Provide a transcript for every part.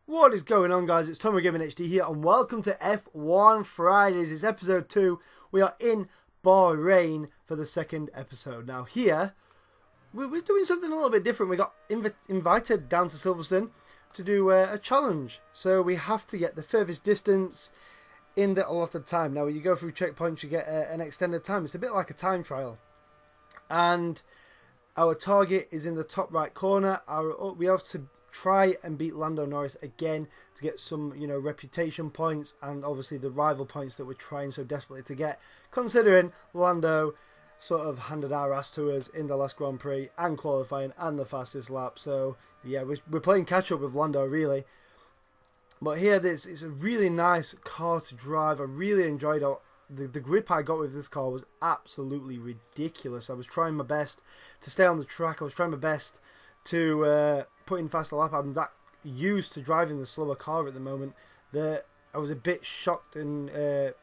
What is going on, guys? It's TommooGamingHD here, and welcome to F1 Fridays. It's episode 2. We are in Bahrain for the second episode. Now here, we're doing something a little bit different. We got invited down to Silverstone to do a challenge. So we have to get the furthest distance in the allotted time. Now when you go through checkpoints, you get an extended time. It's a bit like a time trial. And our target is in the top right corner. We have to try and beat Lando Norris again to get some, reputation points and obviously the rival points that we're trying so desperately to get, considering Lando sort of handed our ass to us in the last Grand Prix and qualifying and the fastest lap. So yeah, we're playing catch up with Lando really. But here it's a really nice car to drive. I really enjoyed it. The grip I got with this car was absolutely ridiculous. I was trying my best to stay on the track. I was trying my best to put in faster lap. I'm that used to driving the slower car at the moment that I was a bit shocked and a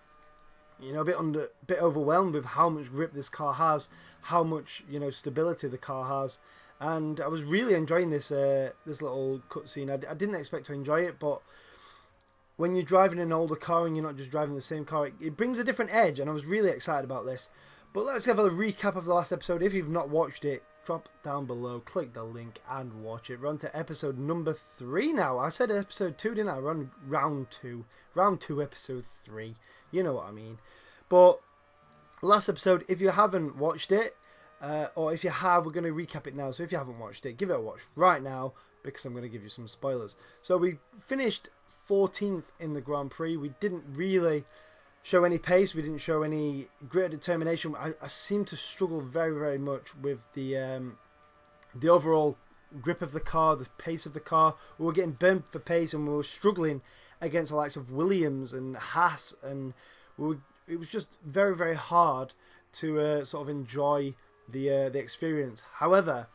bit overwhelmed with how much grip this car has, how much stability the car has, and I was really enjoying this little cutscene. I didn't expect to enjoy it, but when you're driving an older car and you're not just driving the same car, it brings a different edge, and I was really excited about this. But let's have a recap of the last episode. If you've not watched it, drop down below, click the link and watch it. We're on to episode number 3 now. I said episode 2, didn't I? We're on round 2. Round 2, episode 3. You know what I mean. But last episode, if you haven't watched it, or if you have, we're going to recap it now. So if you haven't watched it, give it a watch right now, because I'm going to give you some spoilers. So we finished 14th in the Grand Prix. We didn't really show any pace. We didn't show any grit or determination. I seem to struggle very, very much with the overall grip of the car, the pace of the car. We were getting burnt for pace, and we were struggling against the likes of Williams and Haas, and it was just very, very hard to sort of enjoy the experience. However,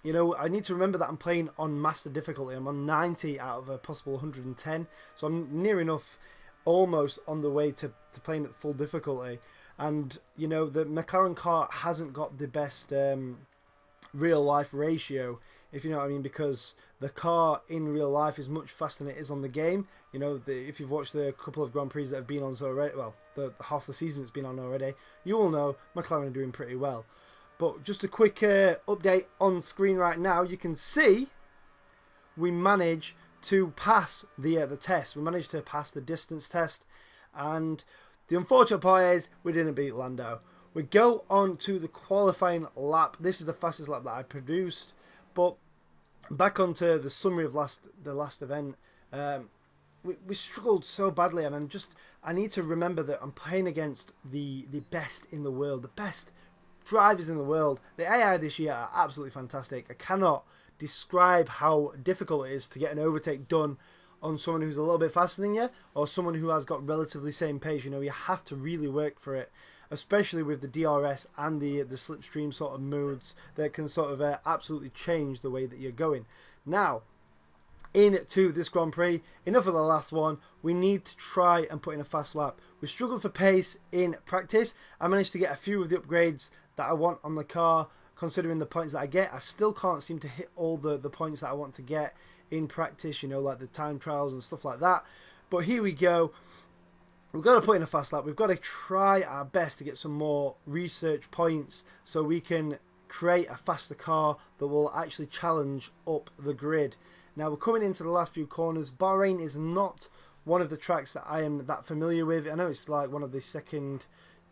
I need to remember that I'm playing on master difficulty. I'm on 90 out of a possible 110, so I'm near enough, almost on the way to playing at full difficulty. And the McLaren car hasn't got the best real life ratio, if you know what I mean, because the car in real life is much faster than it is on the game. If you've watched the couple of Grand Prix that have been on so already, well, the half the season it's been on already, you will know McLaren are doing pretty well. But just a quick update on screen right now. You can see we managed to pass the test. We managed to pass the distance test, and the unfortunate part is we didn't beat Lando. We go on to the qualifying lap. This is the fastest lap that I produced. But back onto the summary of the last event, we struggled so badly, and I need to remember that I'm playing against the best in the world, the best drivers in the world. The AI this year are absolutely fantastic. I cannot describe how difficult it is to get an overtake done on someone who's a little bit faster than you, or someone who has got relatively same pace. You have to really work for it, especially with the DRS and the slipstream sort of modes that can sort of absolutely change the way that you're going. Now, into this Grand Prix, enough of the last one. We need to try and put in a fast lap. We struggled for pace in practice. I managed to get a few of the upgrades that I want on the car, considering the points that I get. I still can't seem to hit all the points that I want to get in practice, like the time trials and stuff like that. But here we go. We've got to put in a fast lap. We've got to try our best to get some more research points so we can create a faster car that will actually challenge up the grid. Now we're coming into the last few corners. Bahrain is not one of the tracks that I am that familiar with. I know it's like one of the second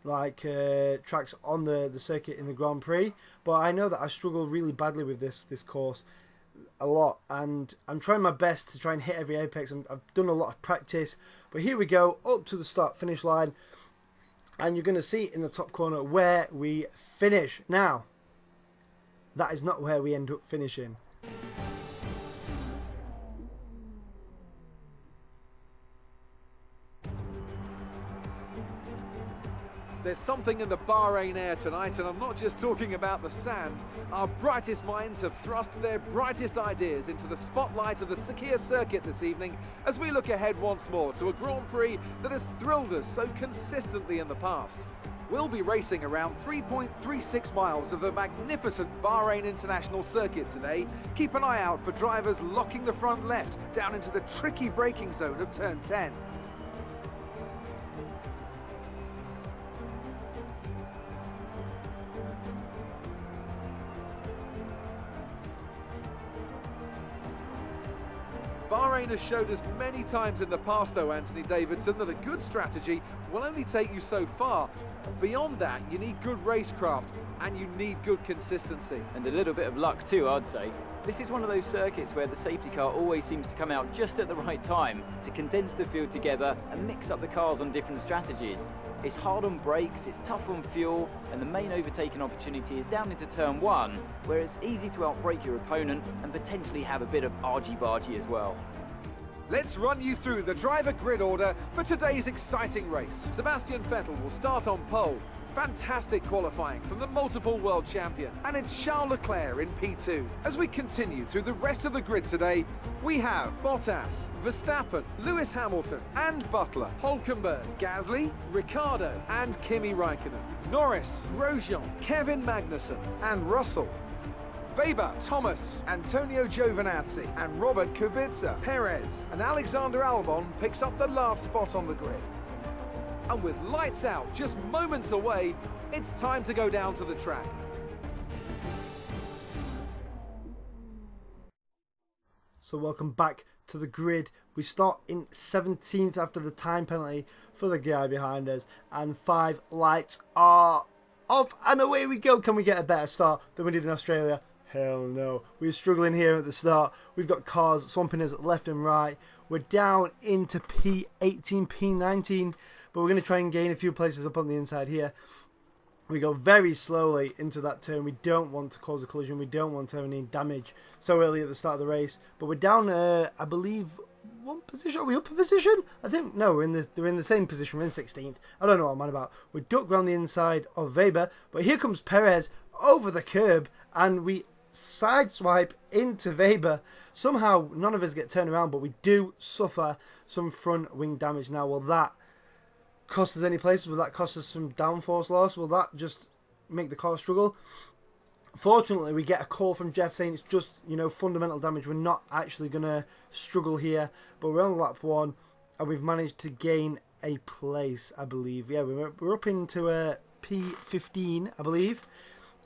tracks on the circuit in the Grand Prix, but I know that I struggle really badly with this course a lot, and I'm trying my best to try and hit every apex. I've done a lot of practice, but here we go up to the start finish line, and you're going to see in the top corner where we finish. Now that is not where we end up finishing. There's something in the Bahrain air tonight, and I'm not just talking about the sand. Our brightest minds have thrust their brightest ideas into the spotlight of the Sakhir circuit this evening as we look ahead once more to a Grand Prix that has thrilled us so consistently in the past. We'll be racing around 3.36 miles of the magnificent Bahrain International Circuit today. Keep an eye out for drivers locking the front left down into the tricky braking zone of turn 10. Bahrain has showed us many times in the past though, Anthony Davidson, that a good strategy will only take you so far. Beyond that, you need good racecraft and you need good consistency. And a little bit of luck too, I'd say. This is one of those circuits where the safety car always seems to come out just at the right time to condense the field together and mix up the cars on different strategies. It's hard on brakes, it's tough on fuel, and the main overtaking opportunity is down into turn 1, where it's easy to outbrake your opponent and potentially have a bit of argy-bargy as well. Let's run you through the driver grid order for today's exciting race. Sebastian Vettel will start on pole. Fantastic qualifying from the multiple world champion. And it's Charles Leclerc in P2. As we continue through the rest of the grid today, we have Bottas, Verstappen, Lewis Hamilton and Butler, Hülkenberg, Gasly, Ricciardo and Kimi Raikkonen, Norris, Grosjean, Kevin Magnussen and Russell, Weber, Thomas, Antonio Giovinazzi and Robert Kubica, Perez and Alexander Albon picks up the last spot on the grid. And with lights out just moments away, it's time to go down to the track. So welcome back to the grid. We start in 17th after the time penalty for the guy behind us, and 5 lights are off and away we go. Can we get a better start than we did in Australia? Hell no. We're struggling here at the start. We've got cars swamping us left and right. We're down into P18, P19, but we're going to try and gain a few places up on the inside here. We go very slowly into that turn. We don't want to cause a collision. We don't want to have any damage so early at the start of the race. But we're down, I believe, one position. Are we up a position? I think, no, we're in the same position. We're in 16th. I don't know what I'm on about. We duck round the inside of Weber, but here comes Perez over the curb, and we sideswipe into Weber. Somehow none of us get turned around, but we do suffer some front wing damage. Now, will that cost us any places? Will that cost us some downforce loss? Will that just make the car struggle? Fortunately, we get a call from Jeff saying it's just, fundamental damage. We're not actually going to struggle here, but we're on lap 1 and we've managed to gain a place, I believe. Yeah, we're up into a P15, I believe.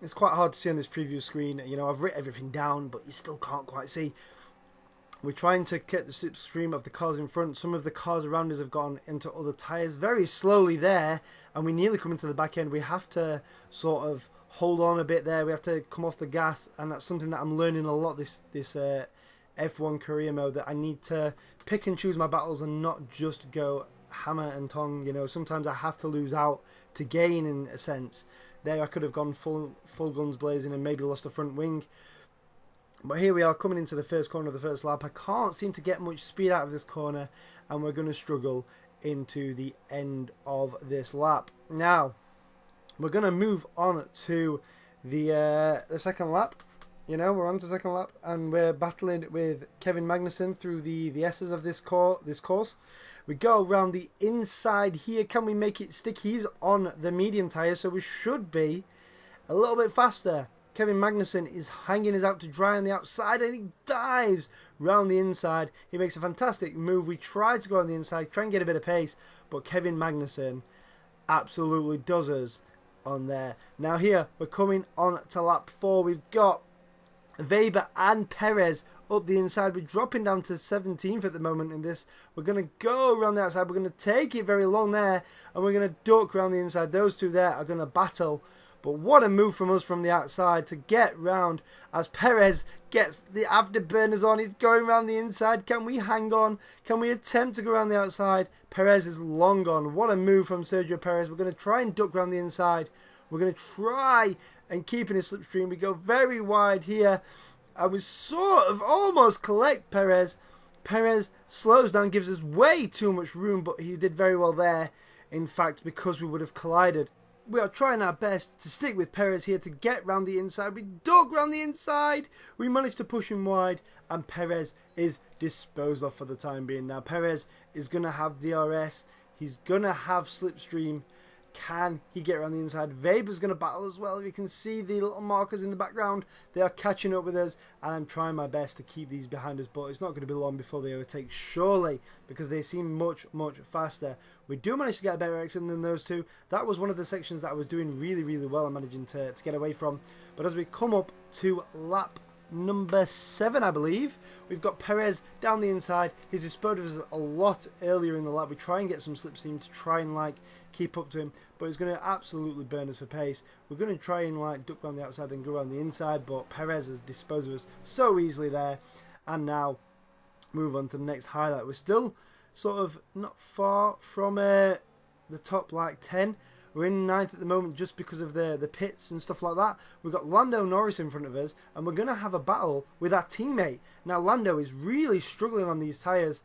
It's quite hard to see on this preview screen. I've written everything down, but you still can't quite see. We're trying to get the slipstream of the cars in front. Some of the cars around us have gone into other tyres very slowly there, and we nearly come into the back end. We have to sort of hold on a bit there. We have to come off the gas, and that's something that I'm learning a lot this F1 career mode, that I need to pick and choose my battles and not just go hammer and tong. Sometimes I have to lose out to gain, in a sense. There I could have gone full guns blazing and maybe lost a front wing. But here we are coming into the first corner of the first lap. I can't seem to get much speed out of this corner, and we're going to struggle into the end of this lap. Now, we're going to move on to the second lap. We're on to second lap, and we're battling with Kevin Magnussen through the S's of this course. We go around the inside here. Can we make it stick? He's on the medium tyre, so we should be a little bit faster. Kevin Magnussen is hanging us out to dry on the outside, and he dives round the inside. He makes a fantastic move. We try to go on the inside, try and get a bit of pace, but Kevin Magnussen absolutely does us on there. Now here, we're coming on to lap 4. We've got Weber and Perez up the inside. We're dropping down to 17th at the moment in this. We're going to go around the outside. We're going to take it very long there, and we're going to duck around the inside. Those two there are going to battle. But what a move from us from the outside to get round as Perez gets the afterburners on. He's going around the inside. Can we hang on? Can we attempt to go around the outside? Perez is long gone. What a move from Sergio Perez. We're going to try and duck around the inside. We're going to try and keep in his slipstream. We go very wide here. And we sort of almost collect Perez. Perez slows down, gives us way too much room, but he did very well there. In fact, because we would have collided. We are trying our best to stick with Perez here to get round the inside. We dug round the inside. We managed to push him wide, and Perez is disposed of for the time being. Now, Perez is going to have DRS. He's going to have slipstream. Can he get around the inside? Weber's going to battle as well. You can see the little markers in the background. They are catching up with us, and I'm trying my best to keep these behind us, but it's not going to be long before they overtake, surely, because they seem much, much faster. We do manage to get a better exit than those two. That was one of the sections that I was doing really, really well and managing to get away from. But as we come up to lap number 7, I believe, we've got Perez down the inside. He's disposed of us a lot earlier in the lap. We try and get some slipstream to try and like keep up to him, but he's going to absolutely burn us for pace. We're going to try and like duck around the outside then go around the inside, but Perez has disposed of us so easily there. And now move on to the next highlight. We're still sort of not far from the top like 10. We're in 9th at the moment just because of the pits and stuff like that. We've got Lando Norris in front of us, and we're going to have a battle with our teammate. Now, Lando is really struggling on these tyres,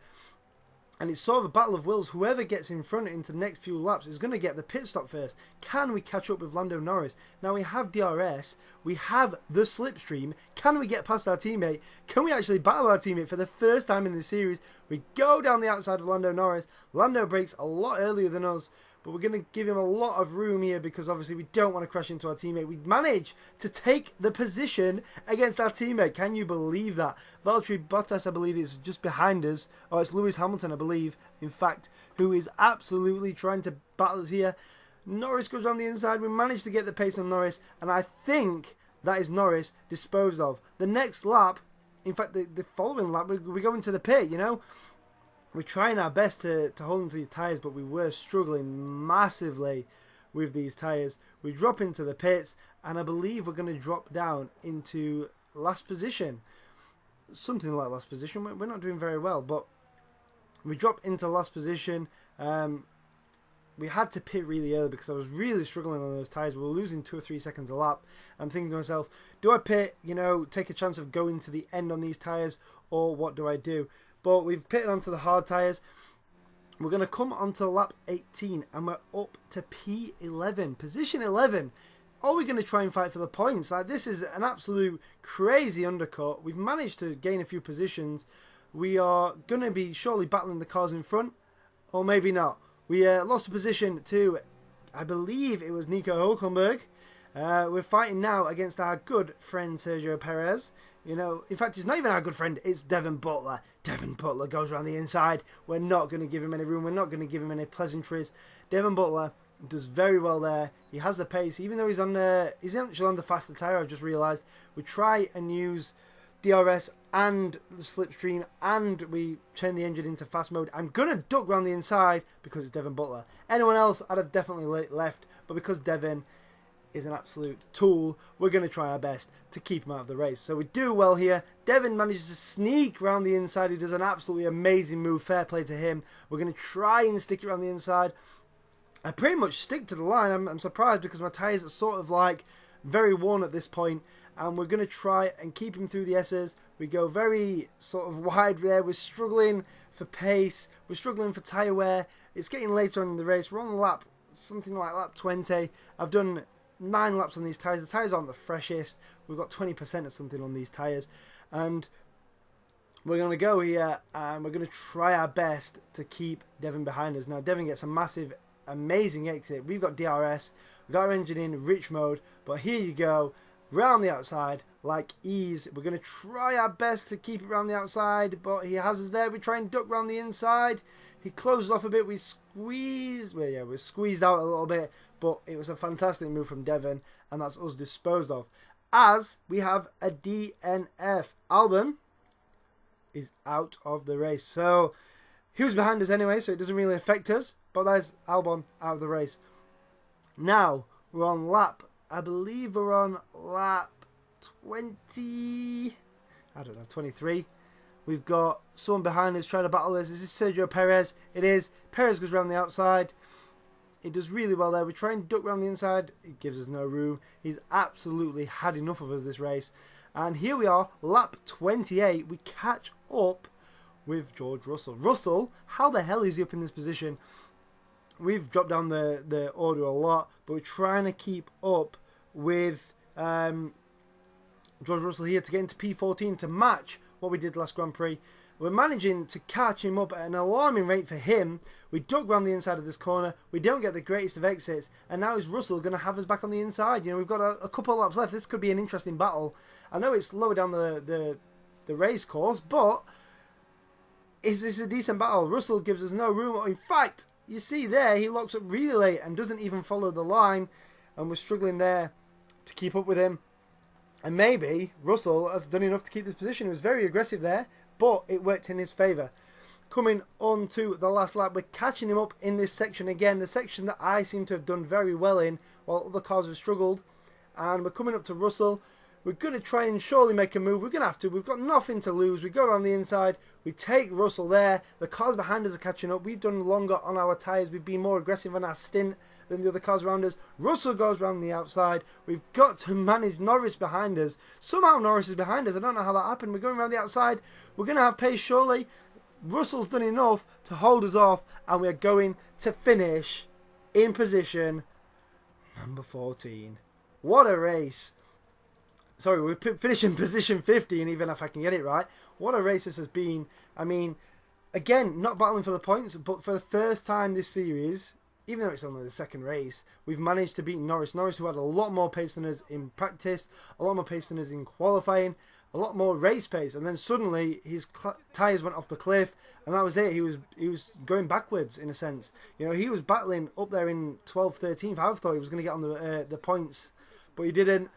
and it's sort of a battle of wills. Whoever gets in front into the next few laps is going to get the pit stop first. Can we catch up with Lando Norris? Now, we have DRS. We have the slipstream. Can we get past our teammate? Can we actually battle our teammate for the first time in the series? We go down the outside of Lando Norris. Lando brakes a lot earlier than us, but we're going to give him a lot of room here because obviously we don't want to crash into our teammate. We managed to take the position against our teammate. Can you believe that? Valtteri Bottas, I believe, is just behind us. Oh, it's Lewis Hamilton, I believe, in fact, who is absolutely trying to battle us here. Norris goes around the inside. We managed to get the pace on Norris, and I think that is Norris disposed of. The next lap, in fact, the following lap, we go into the pit, you know. We're trying our best to hold onto these tyres, but we were struggling massively with these tyres. We drop into the pits, and I believe we're going to drop down into last position. Something like last position. We're not doing very well, but we drop into last position. We had to pit really early because I was really struggling on those tyres. We were losing 2 or 3 seconds a lap. I'm thinking to myself, do I pit, you know, take a chance of going to the end on these tyres, or what do I do? But we've pitted onto the hard tyres. We're going to come onto lap 18, and we're up to P11, position 11. Are we going to try and fight for the points? Like, this is an absolute crazy undercut. We've managed to gain a few positions. We are going to be surely battling the cars in front, or maybe not. We lost a position to, I believe it was Nico Hülkenberg. We're fighting now against our good friend Sergio Perez. You know, in fact, it's not even our good friend. It's Devon Butler. Devon Butler goes around the inside. We're not going to give him any room. We're not going to give him any pleasantries. Devon Butler does very well there. He has the pace, even though he's actually on the faster tyre. I've just realised. We try and use DRS and the slipstream, and we turn the engine into fast mode. I'm going to duck around the inside because it's Devon Butler. Anyone else, I'd have definitely left, but because Devon is an absolute tool, we're going to try our best to keep him out of the race. So we do well here. Devon manages to sneak around the inside. He does an absolutely amazing move. Fair play to him. We're going to try and stick it around the inside. I pretty much stick to the line. I'm surprised because my tyres are sort of like very worn at this point, and we're going to try and keep him through the S's. We go very sort of wide there. We're struggling for pace. We're struggling for tyre wear. It's getting later on in the race. We're on lap, something like lap 20. I've done 9 laps on these tyres. The tyres aren't the freshest. We've got 20% or something on these tyres, and we're going to go here and we're going to try our best to keep Devon behind us. Now Devon gets a massive, amazing exit. We've got DRS, we've got our engine in rich mode, but here you go, round the outside like ease. We're going to try our best to keep it round the outside, but he has us there. We try and duck round the inside. He closes off a bit. We squeezed, well, yeah, we're squeezed out a little bit, but it was a fantastic move from Devon, and that's us disposed of. As we have a DNF. Albon is out of the race. So he was behind us anyway, so it doesn't really affect us, but there's Albon out of the race. Now we're on lap, I believe we're on lap 20, I don't know, 23. We've got someone behind us trying to battle us. Is this Sergio Perez? It is. Perez goes around the outside. He does really well there. We try and duck around the inside. It gives us no room. He's absolutely had enough of us this race. And here we are, lap 28. We catch up with George Russell. Russell, how the hell is he up in this position? We've dropped down the order a lot, but we're trying to keep up with George Russell here to get into P14 to match what we did last Grand Prix. We're managing to catch him up at an alarming rate for him. We duck round the inside of this corner. We don't get the greatest of exits. And now is Russell going to have us back on the inside? You know, we've got a couple of laps left. This could be an interesting battle. I know it's lower down the race course, but is this a decent battle? Russell gives us no room. In fact, you see there, he locks up really late and doesn't even follow the line. And we're struggling there to keep up with him. And maybe Russell has done enough to keep this position. He was very aggressive there, but it worked in his favour. Coming on to the last lap, we're catching him up in this section again, the section that I seem to have done very well in, while other cars have struggled. And we're coming up to Russell. We're going to try and surely make a move. We're going to have to. We've got nothing to lose. We go around the inside. We take Russell there. The cars behind us are catching up. We've done longer on our tyres. We've been more aggressive on our stint than the other cars around us. Russell goes around the outside. We've got to manage Norris behind us. Somehow Norris is behind us. I don't know how that happened. We're going around the outside. We're going to have pace surely. Russell's done enough to hold us off. And we're going to finish in position number 14. What a race. Sorry, we're finishing position 15, even if I can get it right. What a race this has been. I mean, again, not battling for the points, but for the first time this series, even though it's only the second race, we've managed to beat Norris. Norris, who had a lot more pace than us in practice, a lot more pace than us in qualifying, a lot more race pace, and then suddenly his tyres went off the cliff, and that was it. He was going backwards, in a sense. You know, he was battling up there in 12th, 13th. I thought he was going to get on the points, but he didn't.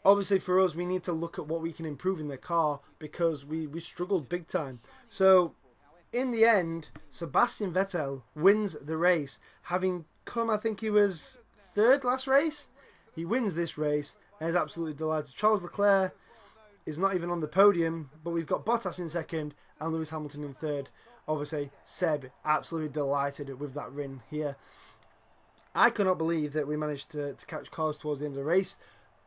Obviously, for us, we need to look at what we can improve in the car because we struggled big time. So, in the end, Sebastian Vettel wins the race, having come, I think he was third last race. He wins this race and is absolutely delighted. Charles Leclerc is not even on the podium, but we've got Bottas in second and Lewis Hamilton in third. Obviously, Seb absolutely delighted with that win here. I could not believe that we managed to catch cars towards the end of the race.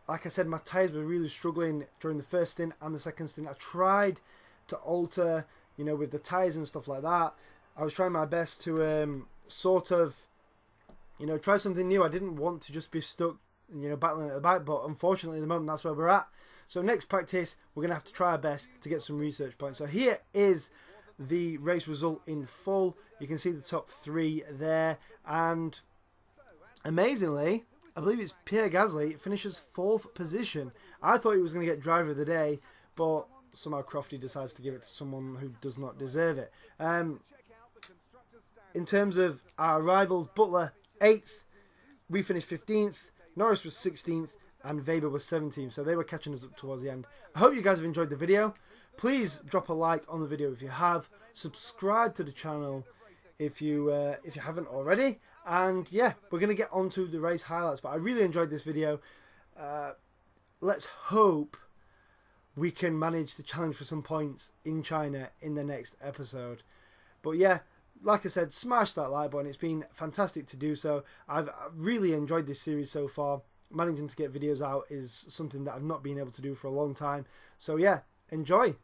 Like I said, my tyres were really struggling during the first stint and the second stint. I tried to alter, you know, with the tyres and stuff like that. I was trying my best to sort of, you know, try something new. I didn't want to just be stuck, you know, battling at the back. But unfortunately, at the moment, that's where we're at. So next practice, we're going to have to try our best to get some research points. So here is the race result in full. You can see the top three there. And amazingly, I believe it's Pierre Gasly finishes 4th position. I thought he was going to get driver of the day, but somehow Crofty decides to give it to someone who does not deserve it. In terms of our rivals, Butler 8th, we finished 15th, Norris was 16th, and Weber was 17th, so they were catching us up towards the end. I hope you guys have enjoyed the video. Please drop a like on the video if you have. Subscribe to the channel if you haven't already. And yeah, we're going to get on to the race highlights. But I really enjoyed this video. Let's hope we can manage to challenge for some points in China in the next episode. But yeah, like I said, smash that like button. It's been fantastic to do so. I've really enjoyed this series so far. Managing to get videos out is something that I've not been able to do for a long time. So yeah, enjoy.